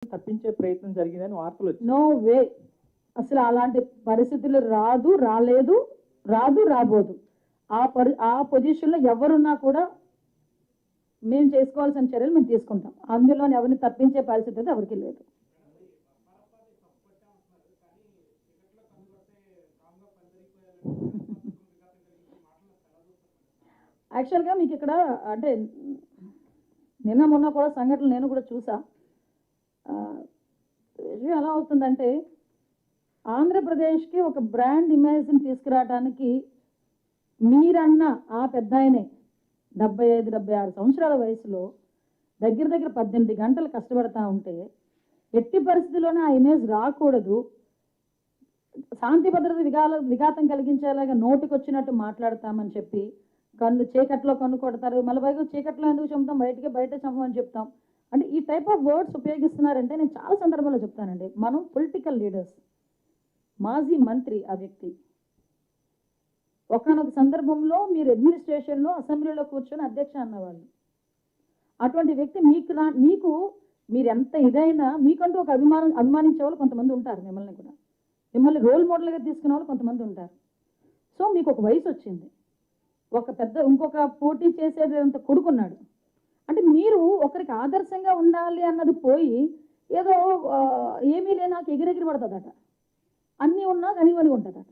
తప్పించే ప్రయత్నం జరిగిందని వార్తలు వచ్చాయి. నో వే, అసలు అలాంటి పరిస్థితులు రాదు, రాలేదు, రాదు, రాబోదు. ఆ పొజిషన్లో ఎవరున్నా కూడా మేము చేసుకోవాల్సిన చర్యలు మేము తీసుకుంటాం. అందులో ఎవరిని తప్పించే పరిస్థితి అయితే ఎవరికి లేదు. యాక్చువల్గా మీకు ఇక్కడ అంటే నిన్న మొన్న కూడా సంఘటనలు నేను కూడా చూసా. విషయం ఎలా అవుతుందంటే ఆంధ్రప్రదేశ్కి ఒక బ్రాండ్ ఇమేజ్ని తీసుకురావడానికి మీరన్న ఆ పెద్ద ఆయనే 75-76 సంవత్సరాల వయసులో దగ్గర 18 గంటలు కష్టపడతా ఉంటే ఎట్టి పరిస్థితుల్లోనే ఆ ఇమేజ్ రాకూడదు, శాంతి భద్రత విఘాతం కలిగించేలాగా నోటికొచ్చినట్టు మాట్లాడతామని చెప్పి చీకట్లో కన్ను కొడతారు, మళ్ళీ పైగా చీకట్లో ఎందుకు చంపుతాం, బయట చంపమని చెప్తాం అంటే ఈ టైప్ ఆఫ్ వర్డ్స్ ఉపయోగిస్తున్నారంటే నేను చాలా సందర్భాల్లో చెప్తానండి. మనం పొలిటికల్ లీడర్స్, మాజీ మంత్రి ఆ వ్యక్తి, ఒకనొక సందర్భంలో మీరు అడ్మినిస్ట్రేషన్లో అసెంబ్లీలో కూర్చొని అధ్యక్ష అన్నవాళ్ళు. అటువంటి వ్యక్తి మీకు మీరు ఎంత ఇదైనా మీకంటూ ఒక అభిమానించే వాళ్ళు కొంతమంది ఉంటారు, మిమ్మల్ని రోల్ మోడల్గా తీసుకునే వాళ్ళు కొంతమంది ఉంటారు. సో మీకు ఒక వయసు వచ్చింది, ఇంకొక పోటీ చేసేంత కొడుకున్నాడు అంటే మీరు ఒకరికి ఆదర్శంగా ఉండాలి అన్నది పోయి ఏదో ఏమీ లేనాకు ఎగిరెగిరి పడుతుందట, అన్నీ ఉన్నా కనివని ఉంటుందట.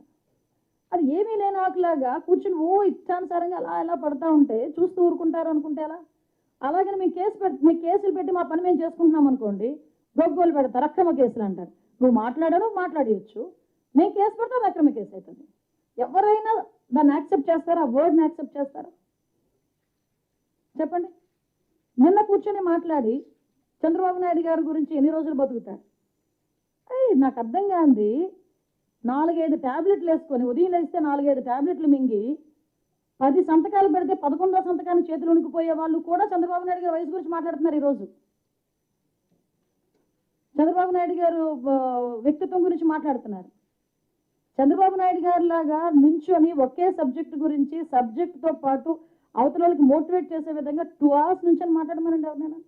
అది ఏమీ లేనాకులాగా కూర్చుని ఇష్టానుసారంగా అలా ఎలా పడతా ఉంటే చూస్తూ ఊరుకుంటారు అనుకుంటే అలా. అలాగని మేము కేసులు పెట్టి మా పని మేము చేసుకుంటున్నాం అనుకోండి, గొగ్గోలు పెడతారు, అక్రమ కేసులు అంటారు. నువ్వు మాట్లాడవచ్చు, మేము కేసు పెడతాం, అక్రమ కేసు అవుతుంది. ఎవరైనా దాన్ని యాక్సెప్ట్ చేస్తారా? ఆ వర్డ్ని యాక్సెప్ట్ చేస్తారా? చెప్పండి. నిన్న కూర్చొని మాట్లాడి చంద్రబాబు నాయుడు గారి గురించి ఎన్ని రోజులు బతుకుతారు? నాకు అర్థం కాంది, 4-5 ట్యాబ్లెట్లు వేసుకొని ఉదయం లేస్తే 4-5 ట్యాబ్లెట్లు మింగి 10 సంతకాలు పెడితే 11వ సంతకాన్ని చేతులు ఉనికిపోయే వాళ్ళు కూడా చంద్రబాబు నాయుడు గారి వయసు గురించి మాట్లాడుతున్నారు ఈరోజు. చంద్రబాబు నాయుడు గారు వ్యక్తిత్వం గురించి మాట్లాడుతున్నారు. చంద్రబాబు నాయుడు గారి లాగా నుంచొని ఒకే సబ్జెక్టుతో పాటు అవతల వాళ్ళకి మోటివేట్ చేసే విధంగా 2 hours నుంచి మాట్లాడమనండి ఎవరినైనా.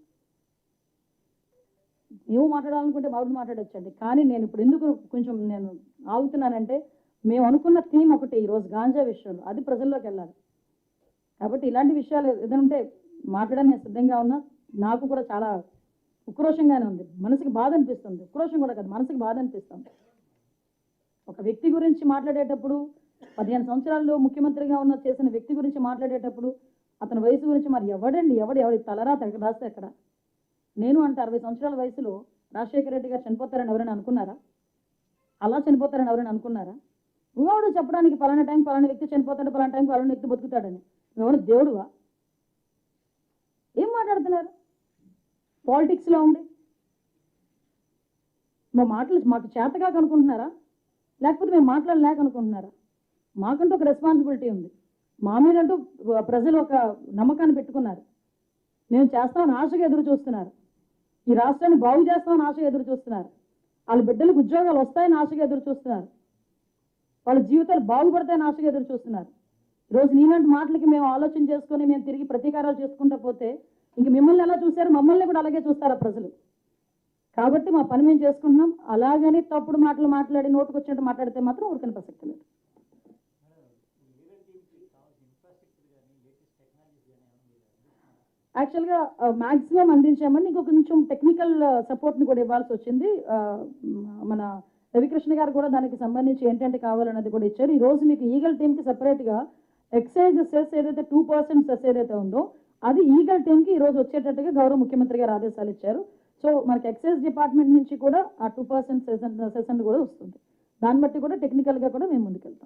నువ్వు మాట్లాడాలనుకుంటే బాబు మాట్లాడొచ్చండి. కానీ నేను ఇప్పుడు ఎందుకు కొంచెం ఆగుతున్నానంటే మేము అనుకున్న థీమ్ ఒకటి ఈరోజు గాంజా విషయంలో, అది ప్రజల్లోకి వెళ్ళాలి. కాబట్టి ఇలాంటి విషయాలు ఏదంటే మాట్లాడడానికి నేను సిద్ధంగా ఉన్నా. నాకు కూడా చాలా ఉక్రోషంగానే ఉంది, మనసుకి బాధ అనిపిస్తుంది. ఉక్రోషం కూడా కాదు, మనసుకి బాధ అనిపిస్తుంది. ఒక వ్యక్తి గురించి మాట్లాడేటప్పుడు 15 సంవత్సరాల్లో ముఖ్యమంత్రిగా చేసిన వ్యక్తి గురించి మాట్లాడేటప్పుడు అతని వయసు గురించి మరి ఎవడి తలరా రాస్తే ఎక్కడ? నేను అంటే 60 సంవత్సరాల వయసులో రాజశేఖర రెడ్డి గారు చనిపోతారని ఎవరైనా అనుకున్నారా? అలా చనిపోతారని ఎవరైనా అనుకున్నారా? నువ్వెవడు చెప్పడానికి పలానా టైం పలానా వ్యక్తి చనిపోతాడు, పలానా టైం పలానా వ్యక్తి బతుకుతాడని? నువ్వెవరు దేవుడువా? ఏం మాట్లాడుతున్నారు? పాలిటిక్స్లో ఉండి మా మాటలు మాకు చేతగా అనుకుంటున్నారా, లేకపోతే మేము మాట్లాడలేక అనుకుంటున్నారా? మాకంటూ ఒక రెస్పాన్సిబిలిటీ ఉంది. మా మీదంటూ ప్రజలు ఒక నమ్మకాన్ని పెట్టుకున్నారు. మేము చేస్తామని ఆశగా ఎదురు చూస్తున్నారు. ఈ రాష్ట్రాన్ని బాగు చేస్తామని ఆశగా ఎదురు చూస్తున్నారు. వాళ్ళ బిడ్డలకు ఉద్యోగాలు వస్తాయని ఆశగా ఎదురు చూస్తున్నారు. వాళ్ళ జీవితాలు బాగుపడతాయని ఆశగా ఎదురు చూస్తున్నారు. ఈరోజు నీలాంటి మాటలకి మేము ఆలోచన చేసుకొని మేము తిరిగి ప్రతీకారాలు చేసుకుంటూ పోతే ఇంక మిమ్మల్ని ఎలా చూశారు, మమ్మల్ని కూడా అలాగే చూస్తారా ప్రజలు? కాబట్టి మా పని మేము చేసుకుంటున్నాం. అలాగని తప్పుడు మాటలు మాట్లాడి నోటుకు వచ్చినట్టు మాట్లాడితే మాత్రం ఊరికని ప్రసక్తి లేదు. యాక్చువల్గా మ్యాక్సిమం అందించామని ఇంకొక కొంచెం టెక్నికల్ సపోర్ట్ని కూడా ఇవ్వాల్సి వచ్చింది. మన రవికృష్ణ గారు కూడా దానికి సంబంధించి ఏంటంటే కావాలన్నది కూడా ఇచ్చారు. ఈరోజు మీకు ఈగల్ టీమ్కి సపరేట్గా ఎక్సైజ్ సెస్ ఏదైతే 2% సెస్ ఏదైతే ఉందో అది ఈగల్ టీమ్కి ఈరోజు వచ్చేటట్టుగా గౌరవ ముఖ్యమంత్రి గారు ఆదేశాలు ఇచ్చారు. సో మనకి ఎక్సైజ్ డిపార్ట్మెంట్ నుంచి కూడా ఆ 2% సెషన్ కూడా వస్తుంది. దాన్ని బట్టి కూడా టెక్నికల్గా కూడా మేము ముందుకెళ్తాం.